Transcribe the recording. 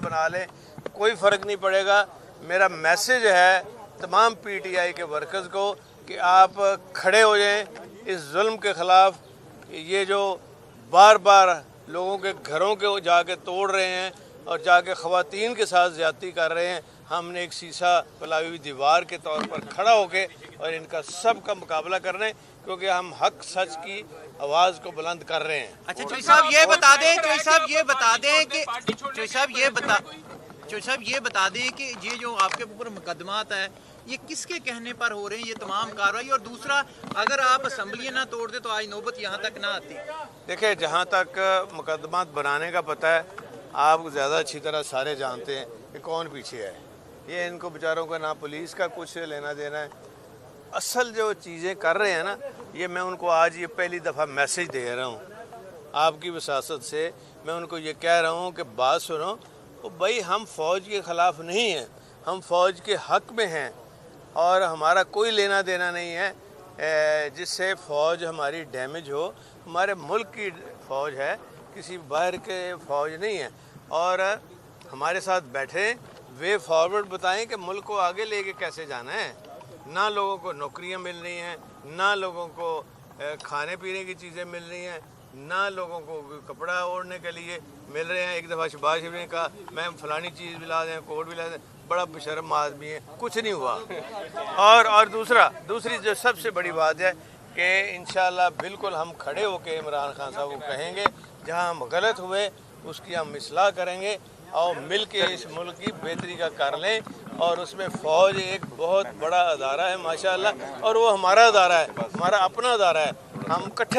बना लें, कोई फ़र्क नहीं पड़ेगा। मेरा मैसेज है तमाम PTI के वर्कर्स को कि आप खड़े हो जाएं इस जुल्म के ख़िलाफ़। ये जो बार बार लोगों के घरों के जाके तोड़ रहे हैं और जाके ख़वातीन के साथ ज़्यादती कर रहे हैं, हमने एक शीशा फैलाई हुई दीवार के तौर पर खड़ा होके और इनका सब का मुकाबला कर रहे हैं, क्योंकि हम हक सच की आवाज़ को बुलंद कर रहे हैं। अच्छा चोई साहब ये बता दें, चोई साहब ये बता दें कि चोई साहब ये बता दें कि ये जो आपके ऊपर मुकदमात है ये किसके कहने पर हो रहे हैं ये तमाम कार्रवाई, और दूसरा अगर आप असम्बली ना तोड़ते तो आज नौबत यहाँ तक ना आती। देखिए, जहाँ तक मुकदमात बनाने का पता है, आप ज़्यादा अच्छी तरह सारे जानते हैं कि कौन पीछे है। ये इनको बेचारों का ना पुलिस का कुछ लेना देना है। असल जो चीज़ें कर रहे हैं ना, ये मैं उनको आज ये पहली दफ़ा मैसेज दे रहा हूँ आपकी वसासत से। मैं उनको ये कह रहा हूँ कि बात सुनो, तो भाई हम फ़ौज के ख़िलाफ़ नहीं हैं, हम फ़ौज के हक़ में हैं और हमारा कोई लेना देना नहीं है जिससे फ़ौज हमारी डैमेज हो। हमारे मुल्क की फ़ौज है, किसी बाहर के फ़ौज नहीं है। और हमारे साथ बैठे, वे फॉरवर्ड बताएं कि मुल्क को आगे लेके कैसे जाना है। ना लोगों को नौकरियां मिल रही हैं, ना लोगों को खाने पीने की चीज़ें मिल रही हैं, ना लोगों को कपड़ा ओढ़ने के लिए मिल रहे हैं। एक दफ़ा शहबाज शरीफ ने कहा मैं फ़लानी चीज़ भी ला दें, कोट भी ला दें, बड़ा बेशर्म आदमी है, कुछ नहीं हुआ। और दूसरी जो सबसे बड़ी बात है कि इंशाअल्लाह बिल्कुल हम खड़े होकर इमरान खान साहब को कहेंगे, जहाँ हम गलत हुए उसकी हम इस्लाह करेंगे और मिल के इस मुल्क की बेहतरी का कर लें। और उसमें फ़ौज एक बहुत बड़ा अदारा है माशाअल्लाह, और वो हमारा अदारा है, हमारा अपना अदारा है। हम इकट्ठे